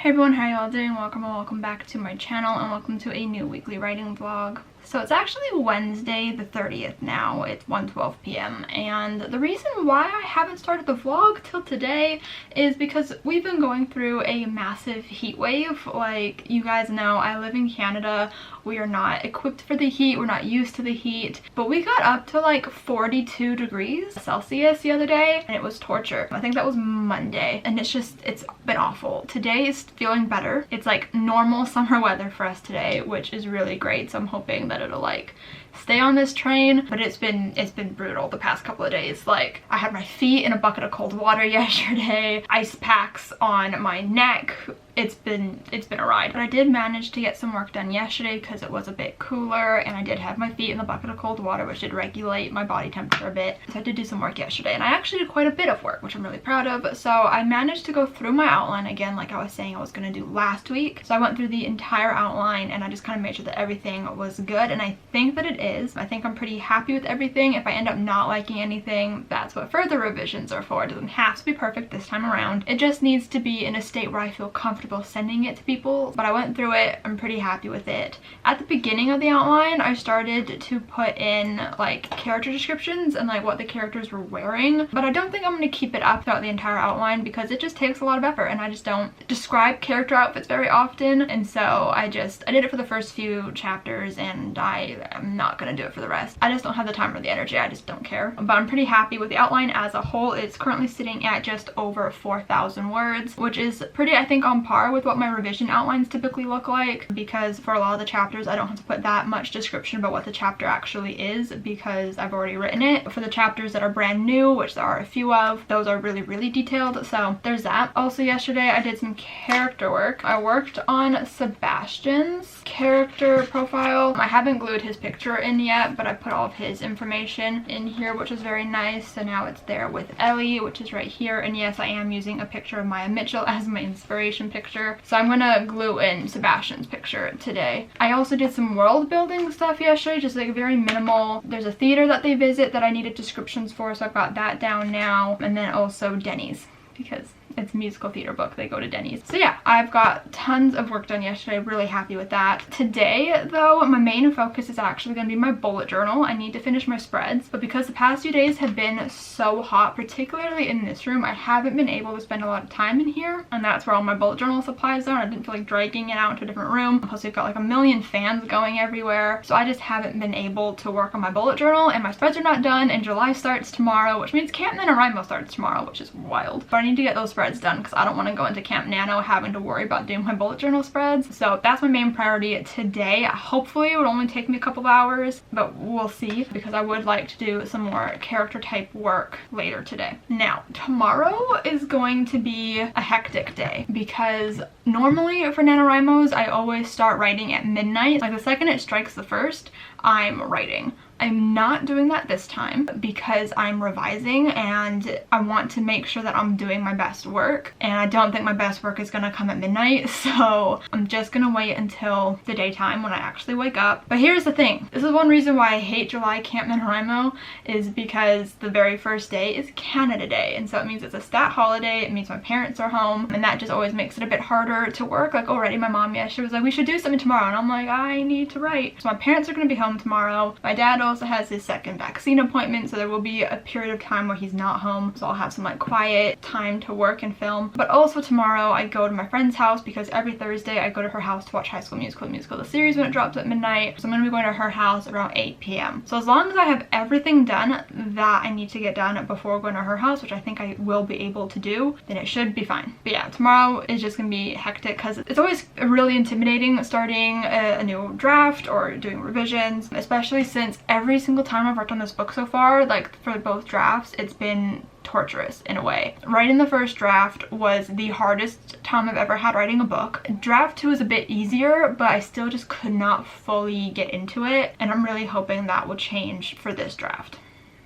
Hey everyone, how y'all doing? Welcome back to my channel and welcome to a new weekly writing vlog. So it's actually Wednesday the 30th now. It's 1:12 p.m. and the reason why I haven't started the vlog till today is because we've been going through a massive heat wave. Like you guys know, I live in Canada. We are not equipped for the heat. We're not used to the heat. But we got up to like 42 degrees Celsius the other day and it was torture. I think that was Monday and it's been awful. Today is feeling better. It's like normal summer weather for us today, which is really great. So I'm hoping that it'll like stay on this train, but it's been brutal the past couple of days. Like I had my feet in a bucket of cold water yesterday, ice packs on my neck. It's been a ride, but I did manage to get some work done yesterday because it was a bit cooler and I did have my feet in the bucket of cold water, which did regulate my body temperature a bit. So I did do some work yesterday and I actually did quite a bit of work, which I'm really proud of. So I managed to go through my outline again, like I was saying I was going to do last week. So I went through the entire outline and I just kind of made sure that everything was good, and I think that it is. I think I'm pretty happy with everything. If I end up not liking anything, that's what further revisions are for. It doesn't have to be perfect this time around. It just needs to be in a state where I feel comfortable sending it to people. But I went through it. I'm pretty happy with it. At the beginning of the outline, I started to put in like character descriptions and like what the characters were wearing, but I don't think I'm going to keep it up throughout the entire outline because it just takes a lot of effort and I just don't describe character outfits very often. And so I did it for the first few chapters and I am not going to do it for the rest. I just don't have the time or the energy. I just don't care. But I'm pretty happy with the outline as a whole. It's currently sitting at just over 4,000 words, which is pretty, I think, on par with what my revision outlines typically look like, because for a lot of the chapters I don't have to put that much description about what the chapter actually is because I've already written it. For the chapters that are brand new, which there are a few of, those are really detailed, so there's that. Also yesterday I did some character work. I worked on Sebastian's character profile. I haven't glued his picture in yet, but I put all of his information in here, which is very nice. So now it's there with Ellie, which is right here, and yes, I am using a picture of Maya Mitchell as my inspiration picture. So I'm gonna glue in Sebastian's picture today. I also did some world building stuff yesterday, just like very minimal. There's a theater that they visit that I needed descriptions for, so I've got that down now. And then also Denny's, because it's a musical theater book, they go to Denny's. So yeah, I've got tons of work done yesterday, really happy with that. Today though, my main focus is actually going to be my bullet journal. I need to finish my spreads, but because the past few days have been so hot, particularly in this room, I haven't been able to spend a lot of time in here, and that's where all my bullet journal supplies are. I didn't feel like dragging it out into a different room. Plus we've got like a million fans going everywhere, so I just haven't been able to work on my bullet journal, and my spreads are not done, and July starts tomorrow, which means Camp NaNoWriMo starts tomorrow, which is wild. But I need to get those spreads done because I don't want to go into Camp Nano having to worry about doing my bullet journal spreads. So that's my main priority today. Hopefully it would only take me a couple of hours, but we'll see, because I would like to do some more character type work later today. Now, tomorrow is going to be a hectic day because normally for NaNoWriMos, I always start writing at midnight. Like the second it strikes the first, I'm writing. I'm not doing that this time because I'm revising and I want to make sure that I'm doing my best work, and I don't think my best work is gonna come at midnight, so I'm just gonna wait until the daytime when I actually wake up. But here's the thing, this is one reason why I hate July Camp NaNoWriMo, is because the very first day is Canada Day, and so it means it's a stat holiday. It means my parents are home, and that just always makes it a bit harder to work. Like already my mom yesterday was like, we should do something tomorrow, and I'm like, I need to write. So my parents are gonna be home tomorrow. My dad also has his second vaccine appointment, so there will be a period of time where he's not home, so I'll have some like quiet time to work and film. But also tomorrow I go to my friend's house because every Thursday I go to her house to watch High School Musical, the series, when it drops at midnight. So I'm gonna be going to her house around 8 p.m. So as long as I have everything done that I need to get done before going to her house, which I think I will be able to do, then it should be fine. But yeah, tomorrow is just gonna be hectic because it's always really intimidating starting a new draft or doing revisions, especially since every single time I've worked on this book so far, like for both drafts, it's been torturous in a way. Writing the first draft was the hardest time I've ever had writing a book. Draft 2 is a bit easier, but I still just could not fully get into it, and I'm really hoping that will change for this draft.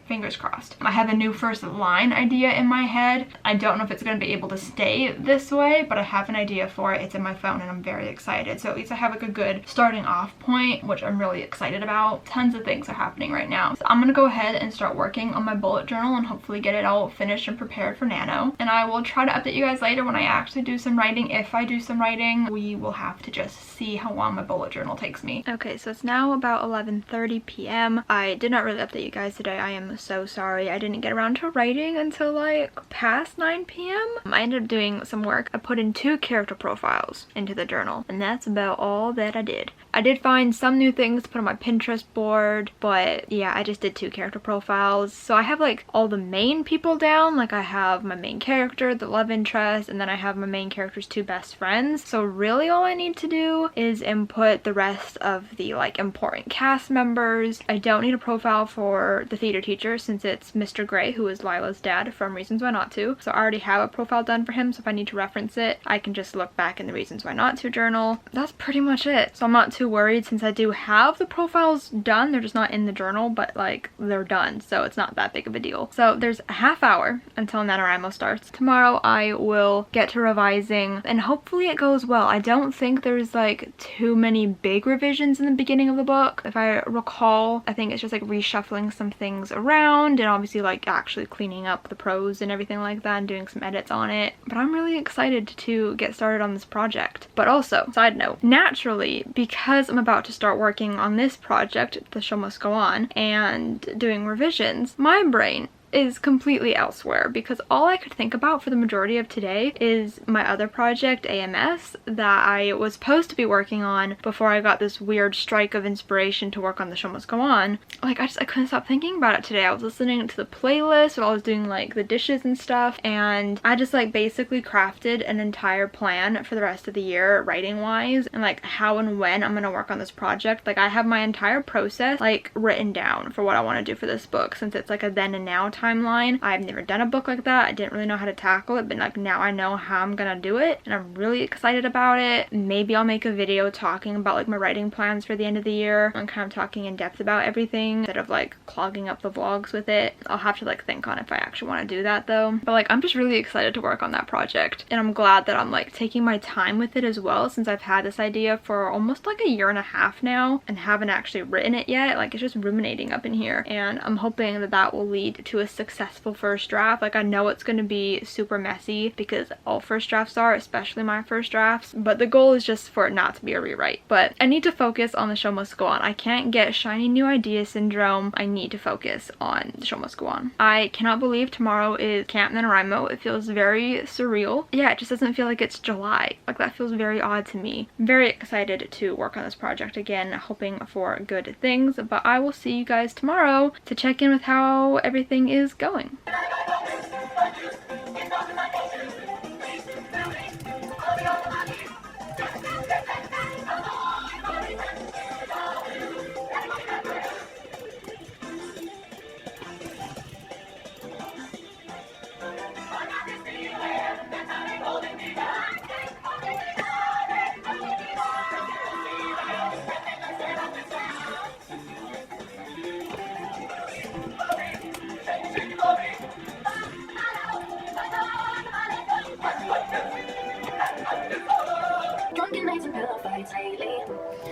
fingers crossed. I have a new first line idea in my head. I don't know if it's going to be able to stay this way, but I have an idea for it. It's in my phone and I'm very excited. So at least I have like a good starting off point, which I'm really excited about. Tons of things are happening right now. So I'm going to go ahead and start working on my bullet journal and hopefully get it all finished and prepared for Nano. And I will try to update you guys later when I actually do some writing. If I do some writing, we will have to just see how long my bullet journal takes me. Okay, so it's now about 11:30 p.m. I did not really update you guys today. I am so sorry. I didn't get around to writing until like past 9 p.m. I ended up doing some work. I put in 2 character profiles into the journal, and that's about all that I did. I did find some new things to put on my Pinterest board, but yeah, I just did 2 character profiles. So I have like all the main people down. Like I have my main character, the love interest, and then I have my main character's 2 best friends. So really all I need to do is input the rest of the like important cast members. I don't need a profile for the theater teacher since it's Mr. Gray, who is Lila's dad from Reasons Why Not To. So I already have a profile done for him, so if I need to reference it, I can just look back in the Reasons Why Not To journal. That's pretty much it. So I'm not too worried since I do have the profiles done. They're just not in the journal, but like they're done, so it's not that big of a deal. So there's a half hour until NaNoWriMo starts. Tomorrow I will get to revising and hopefully it goes well. I don't think there's like too many big revisions in the beginning of the book. If I recall, I think it's just like reshuffling some things around and obviously like actually cleaning up the prose and everything like that and doing some edits on it. But I'm really excited to get started on this project. But also, side note, naturally, because I'm about to start working on this project, The Show Must Go On, and doing revisions, my brain is completely elsewhere because all I could think about for the majority of today is my other project, AMS, that I was supposed to be working on before I got this weird strike of inspiration to work on The Show Must Go On. Like I couldn't stop thinking about it today. I was listening to the playlist while I was doing like the dishes and stuff, and I just like basically crafted an entire plan for the rest of the year writing wise and like how and when I'm gonna work on this project. Like I have my entire process like written down for what I want to do for this book since it's like a then and now timeline. I've never done a book like that. I didn't really know how to tackle it, but like now I know how I'm gonna do it and I'm really excited about it. Maybe I'll make a video talking about like my writing plans for the end of the year and kind of talking in depth about everything instead of like clogging up the vlogs with it. I'll have to like think on if I actually want to do that though. But like I'm just really excited to work on that project and I'm glad that I'm like taking my time with it as well since I've had this idea for almost like a year and a half now and haven't actually written it yet. Like it's just ruminating up in here and I'm hoping that that will lead to a successful first draft. Like I know it's going to be super messy because all first drafts are, especially my first drafts, but the goal is just for it not to be a rewrite. But I need to focus on The Show Must Go On. I can't get shiny new idea syndrome. I need to focus on The Show Must Go On. I cannot believe tomorrow is Camp NaNoWriMo. It feels very surreal. Yeah, it just doesn't feel like it's July. Like that feels very odd to me. I'm very excited to work on this project again, hoping for good things, but I will see you guys tomorrow to check in with how everything is going.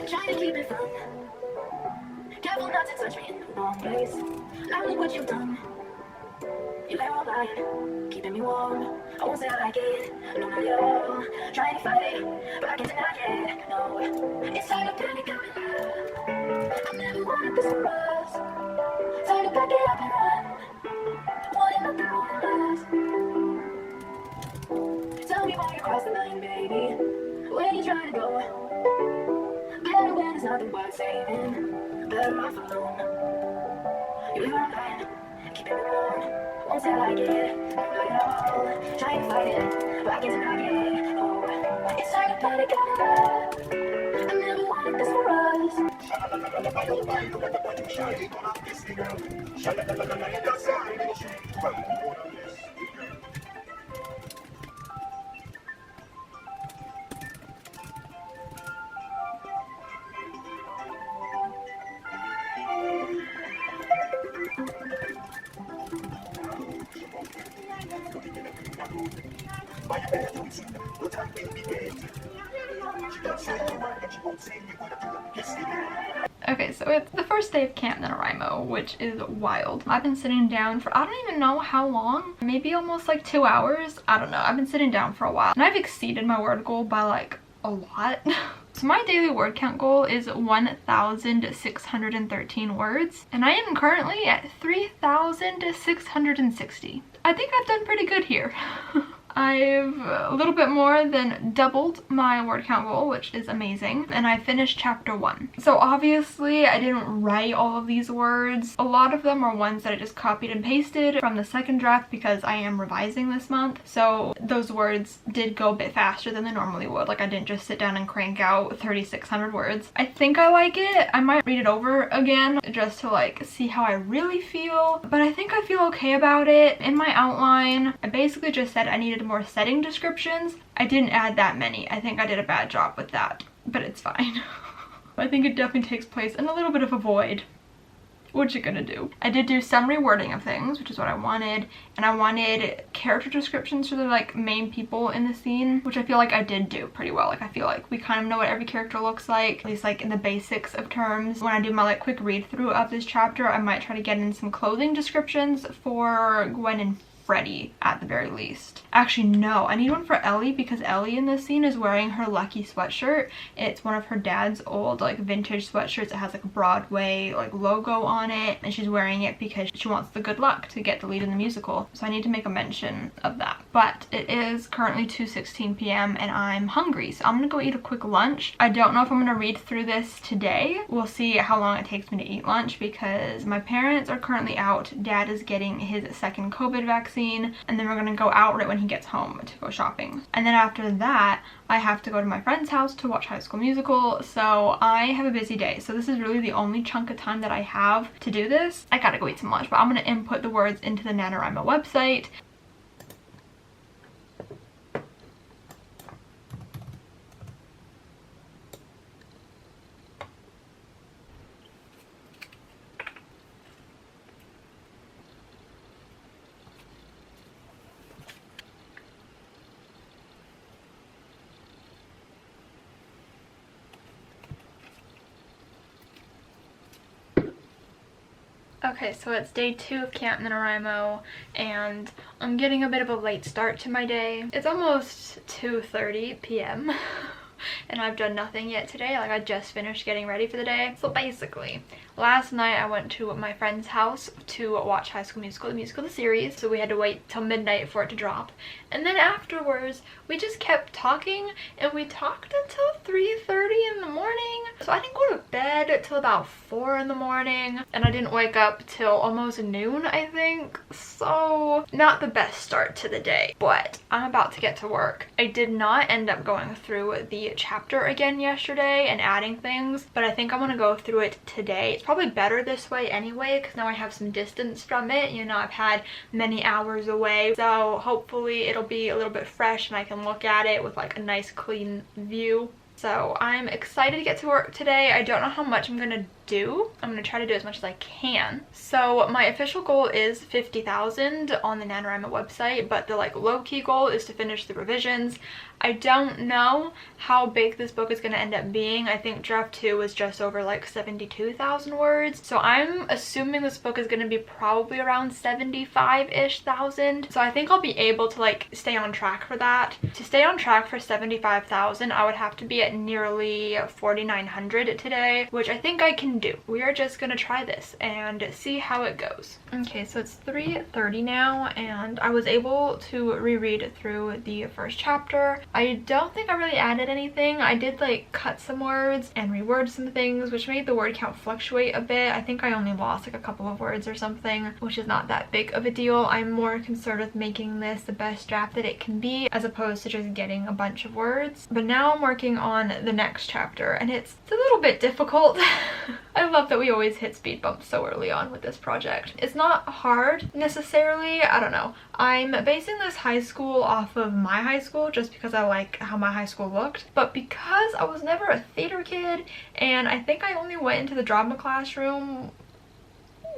Trying to keep it fun. Careful not to touch me in the wrong place. Now look what you've done. You lay all night, keeping me warm. I won't say I like it, no not at all. Trying to fight it, but I can't deny it. No, it's time to panic up and love. I never wanted this for us. Time to pack it up and run. Wanting nothing more than us. Tell me why you crossed the line, baby. Where you trying to go? Better when there's nothing worth saving. Better off alone. You live on line, keeping me warm. Won't say I like it, not at all. Trying to fight it, but I can't deny it. Oh, it's time to panic out of love. I never wanted this for us. Okay, so it's the first day of Camp NaNoWriMo, which is wild. I've been sitting down for I don't even know how long, maybe almost like 2 hours. I don't know. I've been sitting down for a while and I've exceeded my word goal by like a lot. So my daily word count goal is 1,613 words and I am currently at 3,660. I think I've done pretty good here. I've a little bit more than doubled my word count goal, which is amazing, and I finished chapter 1. So obviously I didn't write all of these words. A lot of them are ones that I just copied and pasted from the second draft because I am revising this month. So those words did go a bit faster than they normally would. Like I didn't just sit down and crank out 3,600 words. I think I like it. I might read it over again just to like see how I really feel, but I think I feel okay about it. In my outline, I basically just said I needed more setting descriptions. I didn't add that many. I think I did a bad job with that, but it's fine. I think it definitely takes place in a little bit of a void. What you gonna do? I did do some rewording of things, which is what I wanted, and I wanted character descriptions for the like main people in the scene, which I feel like I did do pretty well. Like I feel like we kind of know what every character looks like, at least like in the basics of terms. When I do my like quick read through of this chapter, I might try to get in some clothing descriptions for Gwen and Freddie at the very least. Actually, no, I need one for Ellie because Ellie in this scene is wearing her Lucky sweatshirt. It's one of her dad's old like vintage sweatshirts. It has like a Broadway like logo on it, and she's wearing it because she wants the good luck to get the lead in the musical. So I need to make a mention of that. But it is currently 2:16 p.m. and I'm hungry, so I'm gonna go eat a quick lunch. I don't know if I'm gonna read through this today. We'll see how long it takes me to eat lunch because my parents are currently out. Dad is getting his second COVID vaccine, and then we're gonna go out right when he gets home to go shopping. And then after that, I have to go to my friend's house to watch High School Musical, so I have a busy day. So this is really the only chunk of time that I have to do this. I gotta go eat some lunch, but I'm gonna input the words into the NaNoWriMo website. Okay, so it's day 2 of Camp NaNoWriMo, and I'm getting a bit of a late start to my day. It's almost 2:30 p.m. and I've done nothing yet today. Like I just finished getting ready for the day. So basically, last night I went to my friend's house to watch High School Musical, the musical, the series. So we had to wait till midnight for it to drop. And then afterwards, we just kept talking, and we talked until 3:30 in the morning. So I didn't go to bed till about 4 in the morning, and I didn't wake up till almost noon, I think. So not the best start to the day, but I'm about to get to work. I did not end up going through the chapter again yesterday and adding things, but I think I'm gonna go through it today. It's probably better this way anyway, because now I have some distance from it. You know, I've had many hours away, so hopefully it'll be a little bit fresh and I can look at it with like a nice clean view. So I'm excited to get to work today. I don't know how much I'm gonna do. I'm gonna try to do as much as I can. So my official goal is 50,000 on the NaNoWriMo website, but the like low-key goal is to finish the revisions. I don't know how big this book is gonna end up being. I think draft 2 was just over like 72,000 words. So I'm assuming this book is gonna be probably around 75-ish thousand. So I think I'll be able to like stay on track for that. To stay on track for 75,000, I would have to be at nearly 4,900 today, which I think I can do. We are just gonna try this and see how it goes. Okay, so it's 3:30 now, and I was able to reread through the first chapter. I don't think I really added anything. I did like cut some words and reword some things, which made the word count fluctuate a bit. I think I only lost like a couple of words or something, which is not that big of a deal. I'm more concerned with making this the best draft that it can be, as opposed to just getting a bunch of words. But now I'm working on the next chapter, and it's a little bit difficult. I love that we always hit speed bumps so early on with this project. It's not hard necessarily. I don't know. I'm basing this high school off of my high school just because I like how my high school looked. But because I was never a theater kid, and I think I only went into the drama classroom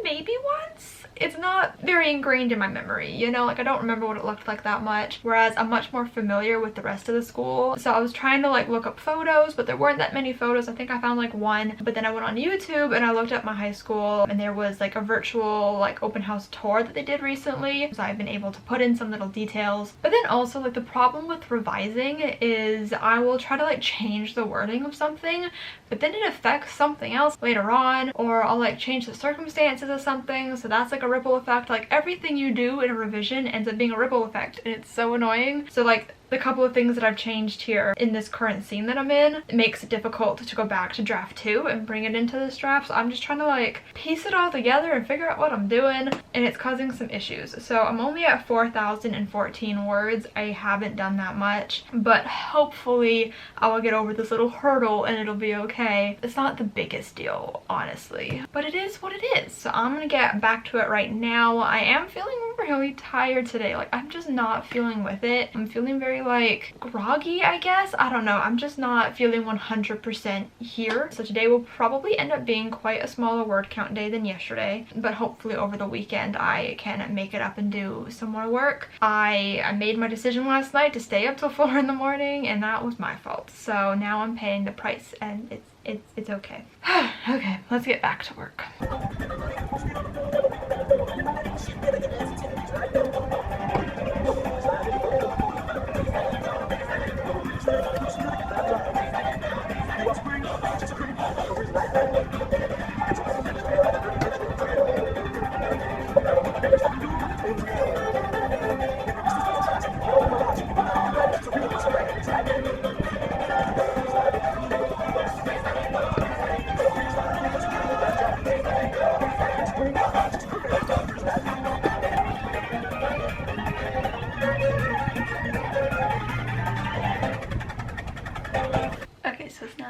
maybe once. It's not very ingrained in my memory, you know, like I don't remember what it looked like that much, whereas I'm much more familiar with the rest of the school. So I was trying to like look up photos, but there weren't that many photos. I think I found like one, but then I went on YouTube and I looked up my high school, and there was like a virtual like open house tour that they did recently, so I've been able to put in some little details. But then also like the problem with revising is I will try to like change the wording of something, but then it affects something else later on, or I'll like change the circumstances of something, so that's like a ripple effect. Like everything you do in a revision ends up being a ripple effect, and it's so annoying. So like the couple of things that I've changed here in this current scene that I'm in, it makes it difficult to go back to draft 2 and bring it into this draft. So I'm just trying to like piece it all together and figure out what I'm doing, and it's causing some issues. So I'm only at 4,014 words. I haven't done that much, but hopefully I will get over this little hurdle and it'll be okay. It's not the biggest deal, honestly, but it is what it is. So I'm gonna get back to it right now. I am feeling really tired today. Like I'm just not feeling with it. I'm feeling very like groggy, I guess. I don't know. I'm just not feeling 100% here. So today will probably end up being quite a smaller word count day than yesterday, but hopefully over the weekend I can make it up and do some more work. I made my decision last night to stay up till 4 in the morning, and that was my fault. So now I'm paying the price, and it's okay. Okay, let's get back to work.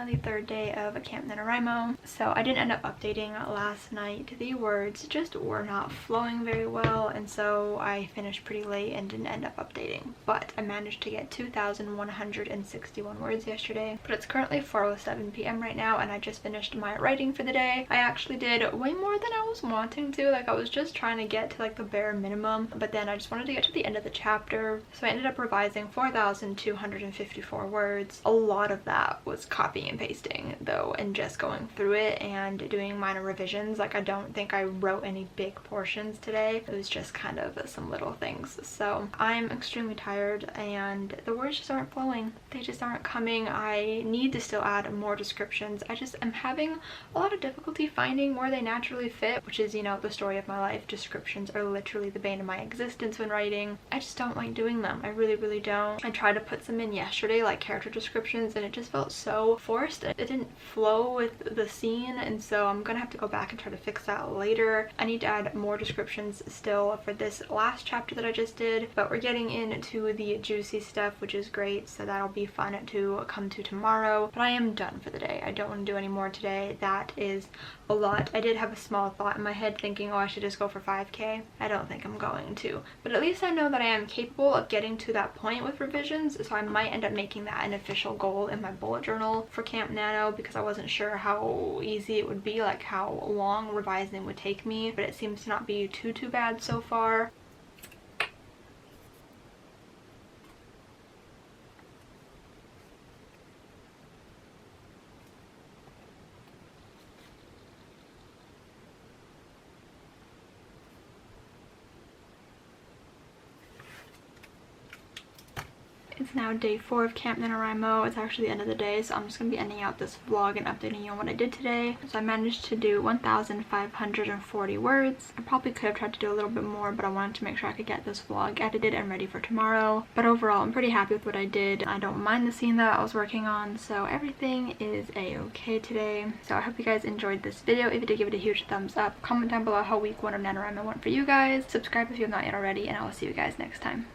The third day of Camp NaNoWriMo. So I didn't end up updating last night. The words just were not flowing very well, and so I finished pretty late and didn't end up updating. But I managed to get 2,161 words yesterday. But it's currently 4:07 p.m. right now, and I just finished my writing for the day. I actually did way more than I was wanting to. Like I was just trying to get to like the bare minimum, but then I just wanted to get to the end of the chapter. So I ended up revising 4,254 words. A lot of that was copying and pasting though, and just going through it and doing minor revisions. Like I don't think I wrote any big portions today. It was just kind of some little things. So I'm extremely tired, and the words just aren't flowing. They just aren't coming. I need to still add more descriptions. I just am having a lot of difficulty finding where they naturally fit, which is, you know, the story of my life. Descriptions are literally the bane of my existence when writing. I just don't like doing them. I really don't. I tried to put some in yesterday, like character descriptions, and it just felt so forced. It didn't flow with the scene, and so I'm gonna have to go back and try to fix that later. I need to add more descriptions still for this last chapter that I just did, but we're getting into the juicy stuff, which is great, so that'll be fun to come to tomorrow. But I am done for the day. I don't want to do any more today. That is a lot. I did have a small thought in my head thinking, oh, I should just go for 5K. I don't think I'm going to, but at least I know that I am capable of getting to that point with revisions, so I might end up making that an official goal in my bullet journal for Camp Nano, because I wasn't sure how easy it would be, like how long revising would take me, but it seems to not be too bad so far. It's now day 4 of Camp NaNoWriMo. It's actually the end of the day, so I'm just going to be ending out this vlog and updating you on what I did today. So I managed to do 1,540 words. I probably could have tried to do a little bit more, but I wanted to make sure I could get this vlog edited and ready for tomorrow. But overall, I'm pretty happy with what I did. I don't mind the scene that I was working on, so everything is a-okay today. So I hope you guys enjoyed this video. If you did, give it a huge thumbs up. Comment down below how week 1 of NaNoWriMo went for you guys. Subscribe if you have not yet already, and I will see you guys next time.